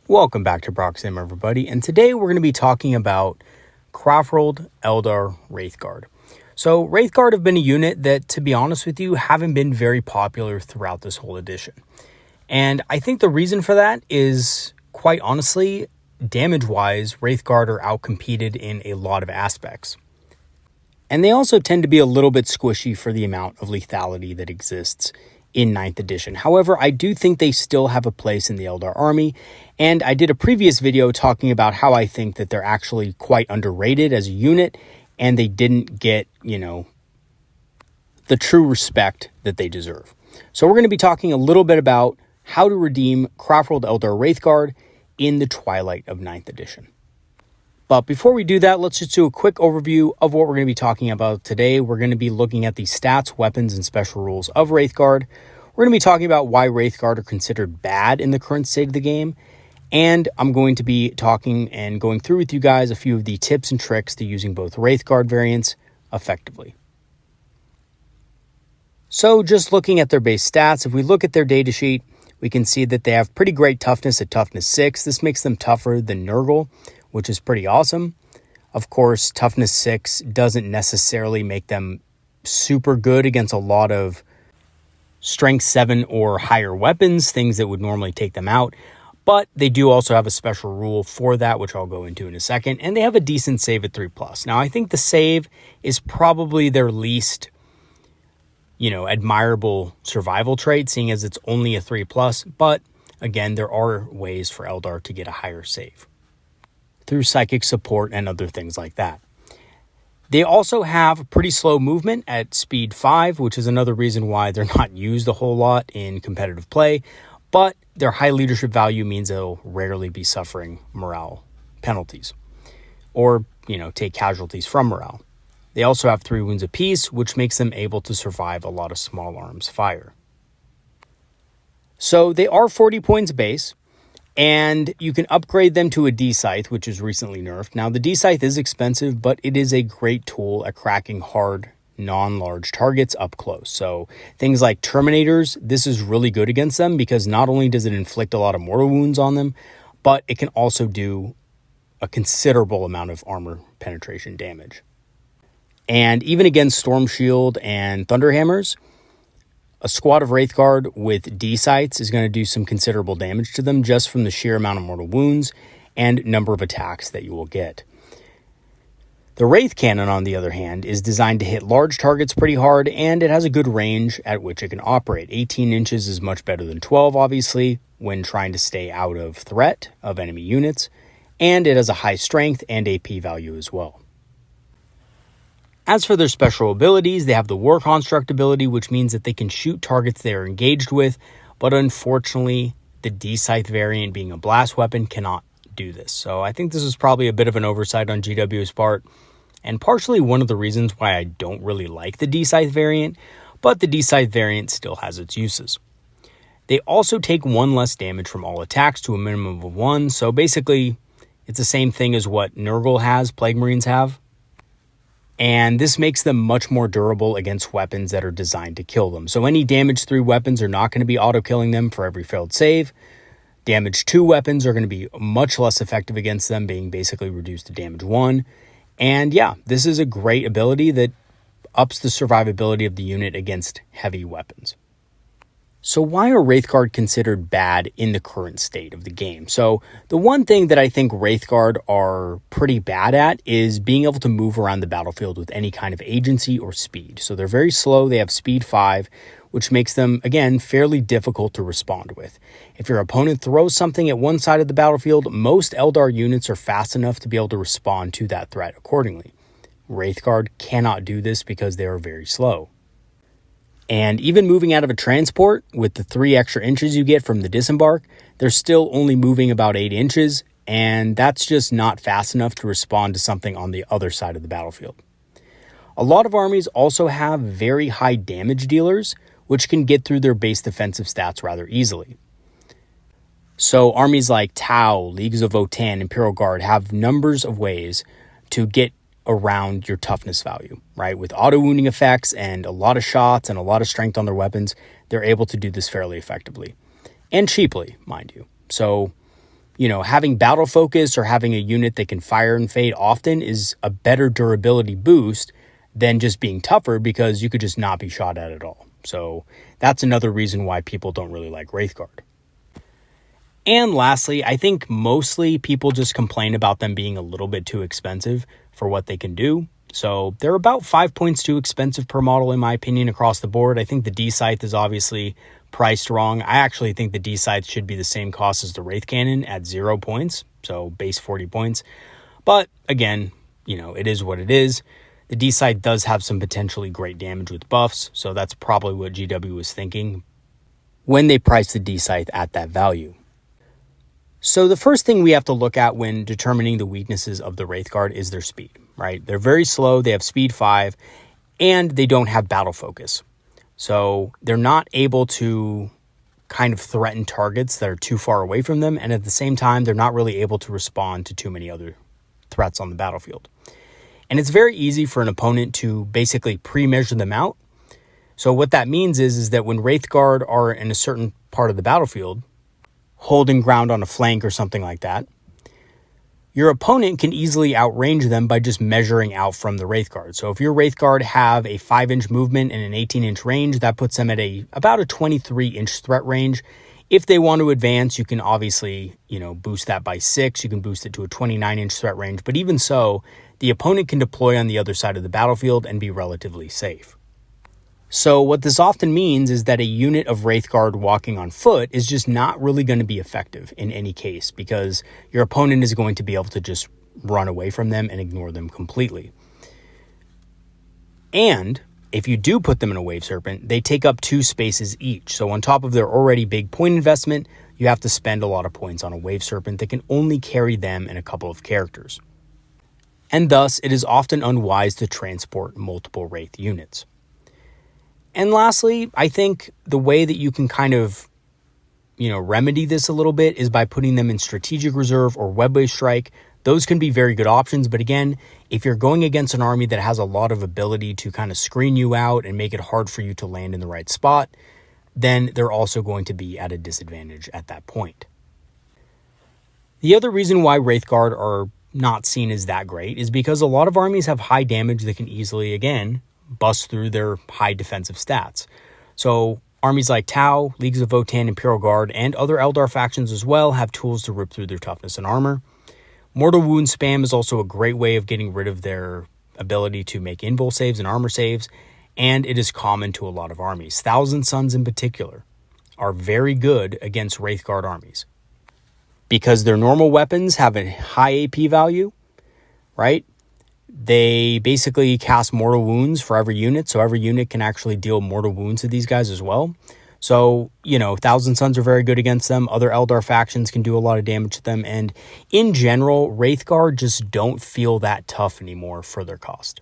Welcome back to Broxim, everybody, and today we're going to be talking about Craftworld, Eldar, Wraithguard. So Wraithguard have been a unit that, to be honest with you, haven't been very popular throughout this whole edition. And I think the reason for that is, quite honestly, damage-wise, Wraithguard are outcompeted in a lot of aspects. And they also tend to be a little bit squishy for the amount of lethality that exists in 9th edition. However, I do think they still have a place in the Eldar army, and I did a previous video talking about how I think that they're actually quite underrated as a unit, and they didn't get, the true respect that they deserve. So we're going to be talking a little bit about how to redeem Craftworld Eldar Wraithguard in the Twilight of 9th edition. But before we do that, let's just do a quick overview of what we're going to be talking about today. We're going to be looking at the stats, weapons, and special rules of Wraithguard. We're going to be talking about why Wraithguard are considered bad in the current state of the game. And I'm going to be talking and going through with you guys a few of the tips and tricks to using both Wraithguard variants effectively. So just looking at their base stats, if we look at their datasheet, we can see that they have pretty great toughness at toughness 6. This makes them tougher than Nurgle, which is pretty awesome. Of course, toughness 6 doesn't necessarily make them super good against a lot of strength 7 or higher weapons, things that would normally take them out. But they do also have a special rule for that, which I'll go into in a second. And they have a decent save at 3+. Now, I think the save is probably their least, admirable survival trait, seeing as it's only a 3+. But again, there are ways for Eldar to get a higher save through psychic support and other things like that. They also have pretty slow movement at speed 5, which is another reason why they're not used a whole lot in competitive play, but their high leadership value means they'll rarely be suffering morale penalties or, take casualties from morale. They also have 3 wounds apiece, which makes them able to survive a lot of small arms fire. So they are 40 points base, and you can upgrade them to a D-Scythe, which is recently nerfed. Now, the D-Scythe is expensive, but it is a great tool at cracking hard, non-large targets up close. So things like Terminators, this is really good against them because not only does it inflict a lot of mortal wounds on them, but it can also do a considerable amount of armor penetration damage. And even against Storm Shield and Thunderhammers, a squad of Wraithguard with D-Scythes is going to do some considerable damage to them just from the sheer amount of mortal wounds and number of attacks that you will get. The Wraith Cannon, on the other hand, is designed to hit large targets pretty hard, and it has a good range at which it can operate. 18 inches is much better than 12, obviously, when trying to stay out of threat of enemy units, and it has a high strength and AP value as well. As for their special abilities, they have the War Construct ability, which means that they can shoot targets they are engaged with, but unfortunately, the D-Scythe variant, being a blast weapon, cannot do this. So I think this is probably a bit of an oversight on GW's part, and partially one of the reasons why I don't really like the D-Scythe variant, but the D-Scythe variant still has its uses. They also take 1 less damage from all attacks to a minimum of 1, so basically, it's the same thing as what Nurgle has, Plague Marines have. And this makes them much more durable against weapons that are designed to kill them. So any damage 3 weapons are not going to be auto-killing them for every failed save. Damage 2 weapons are going to be much less effective against them, being basically reduced to damage 1. And yeah, this is a great ability that ups the survivability of the unit against heavy weapons. So why are Wraithguard considered bad in the current state of the game? So the one thing that I think Wraithguard are pretty bad at is being able to move around the battlefield with any kind of agency or speed. So they're very slow. They have speed 5, which makes them, again, fairly difficult to respond with. If your opponent throws something at one side of the battlefield, most Eldar units are fast enough to be able to respond to that threat accordingly. Wraithguard cannot do this because they are very slow. And even moving out of a transport with the 3 extra inches you get from the disembark, they're still only moving about 8 inches, and that's just not fast enough to respond to something on the other side of the battlefield. A lot of armies also have very high damage dealers, which can get through their base defensive stats rather easily. So armies like Tau, Leagues of Votann, Imperial Guard have numbers of ways to get around your toughness value, right? With auto-wounding effects and a lot of shots and a lot of strength on their weapons, they're able to do this fairly effectively. And cheaply, mind you. So having battle focus or having a unit that can fire and fade often is a better durability boost than just being tougher, because you could just not be shot at all. So that's another reason why people don't really like Wraithguard. And lastly, I think mostly people just complain about them being a little bit too expensive for what they can do. So they're about 5 points too expensive per model, in my opinion, across the board. I think the D-Scythe is obviously priced wrong. I actually think the D-Scythe should be the same cost as the Wraith Cannon at 0 points, so base 40 points. But again, it is what it is. The D-Scythe does have some potentially great damage with buffs, so that's probably what GW was thinking when they priced the D-Scythe at that value. So the first thing we have to look at when determining the weaknesses of the Wraithguard is their speed, right? They're very slow, they have speed 5, and they don't have battle focus. So they're not able to kind of threaten targets that are too far away from them, and at the same time, they're not really able to respond to too many other threats on the battlefield. And it's very easy for an opponent to basically pre-measure them out. So what that means is that when Wraithguard are in a certain part of the battlefield, holding ground on a flank or something like that, your opponent can easily outrange them by just measuring out from the Wraithguard. So if your Wraithguard have a 5-inch movement and an 18-inch range, that puts them at about a 23-inch threat range. If they want to advance, you can obviously, boost that by 6. You can boost it to a 29-inch threat range. But even so, the opponent can deploy on the other side of the battlefield and be relatively safe. So what this often means is that a unit of Wraithguard walking on foot is just not really going to be effective in any case, because your opponent is going to be able to just run away from them and ignore them completely. And if you do put them in a Wave Serpent, they take up 2 spaces each. So on top of their already big point investment, you have to spend a lot of points on a Wave Serpent that can only carry them and a couple of characters. And thus, it is often unwise to transport multiple Wraith units. And lastly, I think the way that you can kind of, remedy this a little bit is by putting them in Strategic Reserve or Webway Strike. Those can be very good options, but again, if you're going against an army that has a lot of ability to kind of screen you out and make it hard for you to land in the right spot, then they're also going to be at a disadvantage at that point. The other reason why Wraithguard are not seen as that great is because a lot of armies have high damage that can easily, again, bust through their high defensive stats. So armies like Tau, Leagues of Votann, Imperial Guard, and other Eldar factions as well have tools to rip through their toughness and armor. Mortal Wound spam is also a great way of getting rid of their ability to make invul saves and armor saves, and it is common to a lot of armies. Thousand Sons in particular are very good against Wraithguard armies because their normal weapons have a high AP value, right? They basically cast mortal wounds for every unit, so every unit can actually deal mortal wounds to these guys as well. So, Thousand Sons are very good against them. Other Eldar factions can do a lot of damage to them, and in general, Wraithguard just don't feel that tough anymore for their cost.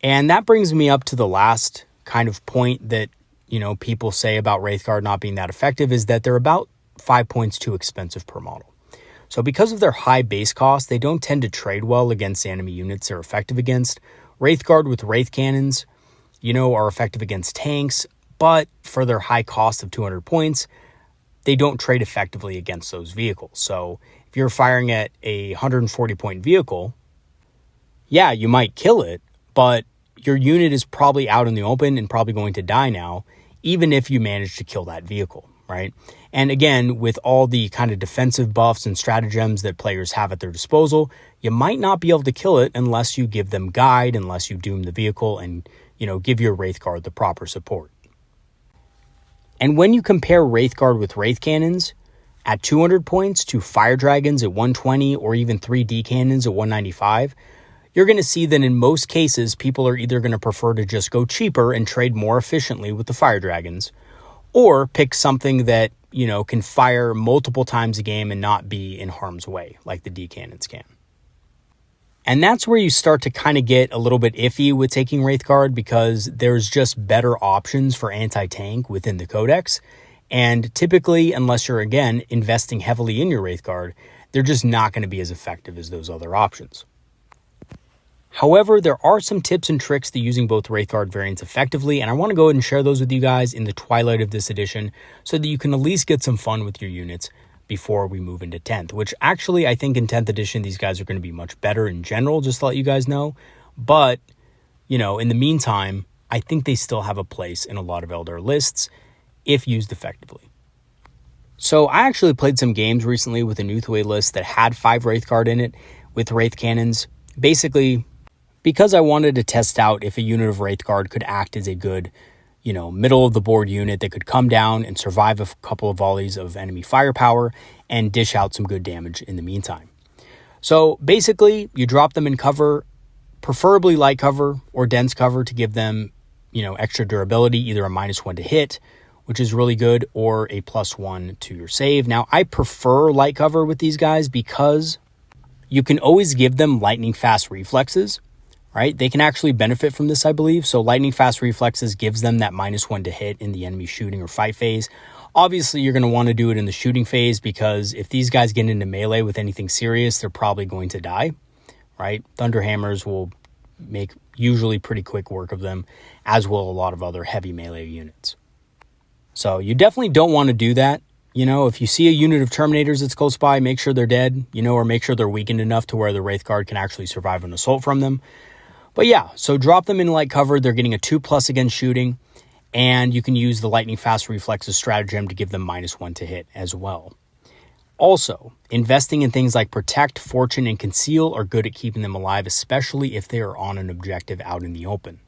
And that brings me up to the last kind of point that, people say about Wraithguard not being that effective is that they're about 5 points too expensive per model. So because of their high base cost, they don't tend to trade well against the enemy units they're effective against. Wraithguard with Wraith Cannons, are effective against tanks, but for their high cost of 200 points, they don't trade effectively against those vehicles. So if you're firing at a 140-point vehicle, yeah, you might kill it, but your unit is probably out in the open and probably going to die now, even if you manage to kill that vehicle, right? And again, with all the kind of defensive buffs and stratagems that players have at their disposal, you might not be able to kill it unless you give them guide, unless you doom the vehicle and, give your Wraithguard the proper support. And when you compare Wraithguard with Wraith Cannons at 200 points to Fire Dragons at 120 or even 3D Cannons at 195, you're going to see that in most cases, people are either going to prefer to just go cheaper and trade more efficiently with the Fire Dragons, or pick something that, can fire multiple times a game and not be in harm's way, like the D-Cannons can. And that's where you start to kind of get a little bit iffy with taking Wraithguard, because there's just better options for anti-tank within the Codex. And typically, unless you're, again, investing heavily in your Wraithguard, they're just not going to be as effective as those other options. However, there are some tips and tricks to using both Wraithguard variants effectively, and I want to go ahead and share those with you guys in the Twilight of this edition so that you can at least get some fun with your units before we move into 10th, which actually I think in 10th edition, these guys are going to be much better in general, just to let you guys know. But, in the meantime, I think they still have a place in a lot of Eldar lists if used effectively. So I actually played some games recently with a Uthway list that had 5 Wraithguard in it with Wraith Cannons, basically because I wanted to test out if a unit of Wraithguard could act as a good, middle of the board unit that could come down and survive a couple of volleys of enemy firepower and dish out some good damage in the meantime. So basically, you drop them in cover, preferably light cover or dense cover to give them, extra durability, either a -1 to hit, which is really good, or a +1 to your save. Now, I prefer light cover with these guys because you can always give them lightning fast reflexes, right? They can actually benefit from this, I believe. So lightning fast reflexes gives them that -1 to hit in the enemy shooting or fight phase. Obviously, you're going to want to do it in the shooting phase because if these guys get into melee with anything serious, they're probably going to die, right? Thunderhammers will make usually pretty quick work of them, as will a lot of other heavy melee units. So you definitely don't want to do that. If you see a unit of Terminators that's close by, make sure they're dead, or make sure they're weakened enough to where the Wraithguard can actually survive an assault from them. But yeah, so drop them in light cover. They're getting a 2+ against shooting, and you can use the lightning fast reflexes stratagem to give them -1 to hit as well. Also, investing in things like Protect, Fortune, and Conceal are good at keeping them alive, especially if they are on an objective out in the open.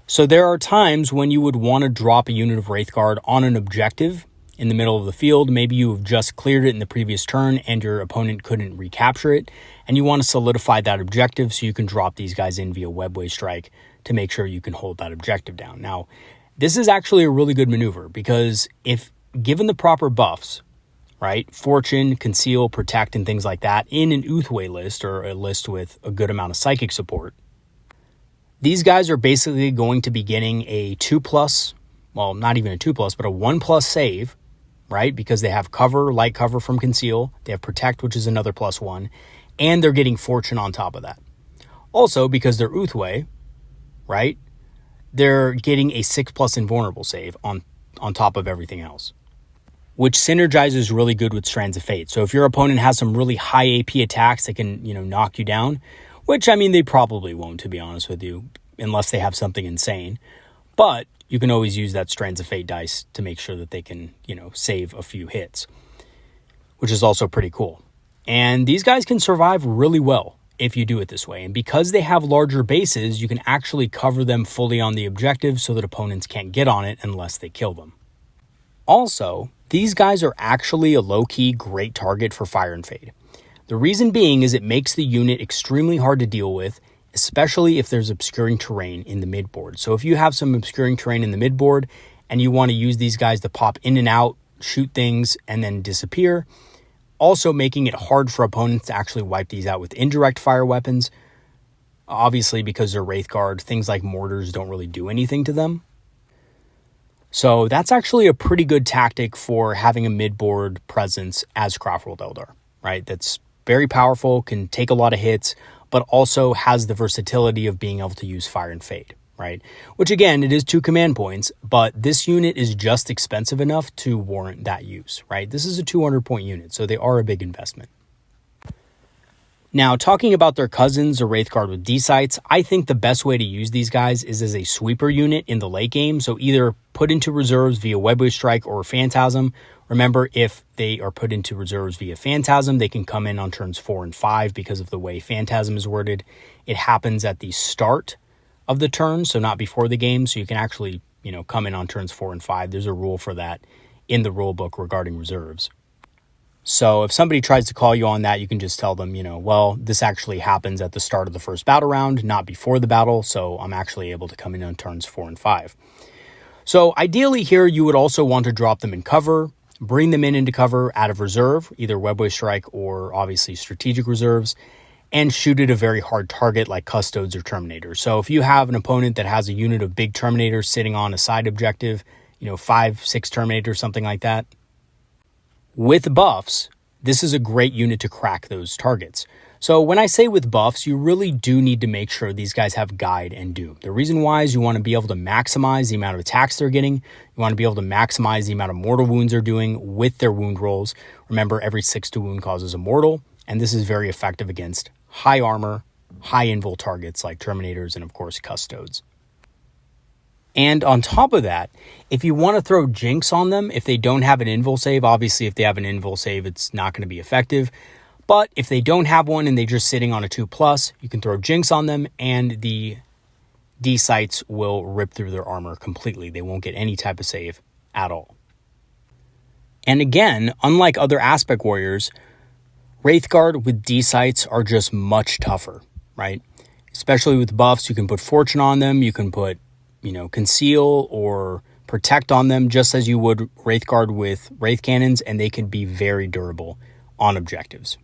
So there are times when you would want to drop a unit of Wraithguard on an objective in the middle of the field. Maybe you have just cleared it in the previous turn and your opponent couldn't recapture it, and you want to solidify that objective so you can drop these guys in via Webway Strike to make sure you can hold that objective down. Now, this is actually a really good maneuver because if given the proper buffs, right, Fortune, Conceal, Protect, and things like that in an Uthway list or a list with a good amount of psychic support, these guys are basically going to be getting a 2+, well, not even a 2+, but a 1+ save, right? Because they have cover, light cover from Conceal. They have Protect, which is another +1. And they're getting Fortune on top of that. Also, because they're Uthway, right? They're getting a 6+ invulnerable save on top of everything else, which synergizes really good with Strands of Fate. So if your opponent has some really high AP attacks that can, knock you down, which, they probably won't, to be honest with you, unless they have something insane. But you can always use that Strands of Fate dice to make sure that they can, save a few hits, which is also pretty cool. And these guys can survive really well if you do it this way. And because they have larger bases, you can actually cover them fully on the objective so that opponents can't get on it unless they kill them. Also, these guys are actually a low-key great target for Fire and Fade. The reason being is it makes the unit extremely hard to deal with, especially if there's obscuring terrain in the midboard. So if you have some obscuring terrain in the midboard and you want to use these guys to pop in and out, shoot things, and then disappear, also making it hard for opponents to actually wipe these out with indirect fire weapons. Obviously, because they're Wraithguard, things like mortars don't really do anything to them. So that's actually a pretty good tactic for having a midboard presence as Craftworld Eldar, right? That's very powerful, can take a lot of hits, but also has the versatility of being able to use Fire and Fade, right? Which again, it is 2 command points, but this unit is just expensive enough to warrant that use, right? This is a 200-point unit, so they are a big investment. Now, talking about their cousins, a Wraithguard with D-Sights, I think the best way to use these guys is as a sweeper unit in the late game, so either put into reserves via Webway Strike or Phantasm. Remember, if they are put into reserves via Phantasm, they can come in on turns 4 and 5 because of the way Phantasm is worded. It happens at the start of the turn, so not before the game, so you can actually, come in on turns 4 and 5. There's a rule for that in the rule book regarding reserves. So if somebody tries to call you on that, you can just tell them, well, this actually happens at the start of the first battle round, not before the battle, so I'm actually able to come in on turns 4 and 5. So ideally here, you would also want to drop them in cover, bring them into cover out of reserve, either Webway Strike or obviously strategic reserves, and shoot at a very hard target like Custodes or Terminators. So if you have an opponent that has a unit of big Terminators sitting on a side objective, 5, 6 Terminators, something like that, with buffs, this is a great unit to crack those targets. So when I say with buffs, you really do need to make sure these guys have guide and doom. The reason why is you want to be able to maximize the amount of attacks they're getting. You want to be able to maximize the amount of mortal wounds they're doing with their wound rolls. Remember, every 6 to wound causes a mortal, and this is very effective against high armor, high invul targets like Terminators and of course Custodes. And on top of that, if you want to throw Jinx on them, if they don't have an invul save, obviously if they have an invul save, it's not going to be effective. But if they don't have one and they're just sitting on a 2+, you can throw Jinx on them and the D sights will rip through their armor completely. They won't get any type of save at all. And again, unlike other Aspect Warriors, Wraithguard with D sights are just much tougher, right? Especially with buffs, you can put Fortune on them, you can put, Conceal or Protect on them just as you would Wraithguard with Wraith Cannons, and they can be very durable on objectives.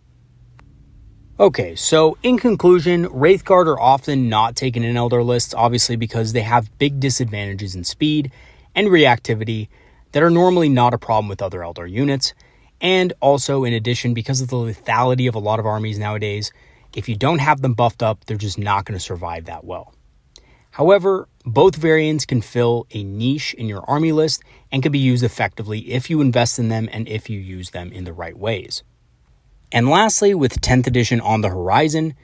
Okay, so in conclusion, Wraithguard are often not taken in Eldar lists, obviously because they have big disadvantages in speed and reactivity that are normally not a problem with other Eldar units, and also in addition, because of the lethality of a lot of armies nowadays, if you don't have them buffed up, they're just not going to survive that well. However, both variants can fill a niche in your army list and can be used effectively if you invest in them and if you use them in the right ways. And lastly, with 10th edition on the horizon,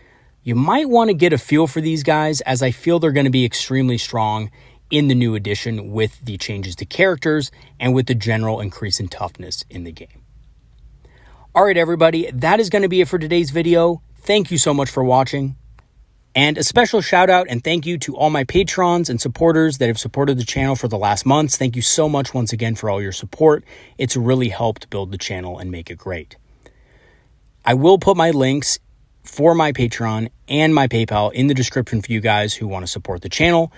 you might want to get a feel for these guys, as I feel they're going to be extremely strong in the new edition with the changes to characters and with the general increase in toughness in the game. All right, everybody, that is going to be it for today's video. Thank you so much for watching. And a special shout out and thank you to all my patrons and supporters that have supported the channel for the last months. Thank you so much once again for all your support. It's really helped build the channel and make it great. I will put my links for my Patreon and my PayPal in the description for you guys who want to support the channel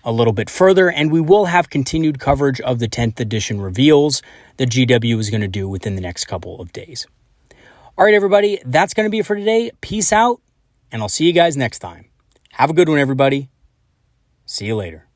a little bit further, and we will have continued coverage of the 10th edition reveals that GW is going to do within the next couple of days. All right, everybody, that's going to be it for today. Peace out, and I'll see you guys next time. Have a good one, everybody. See you later.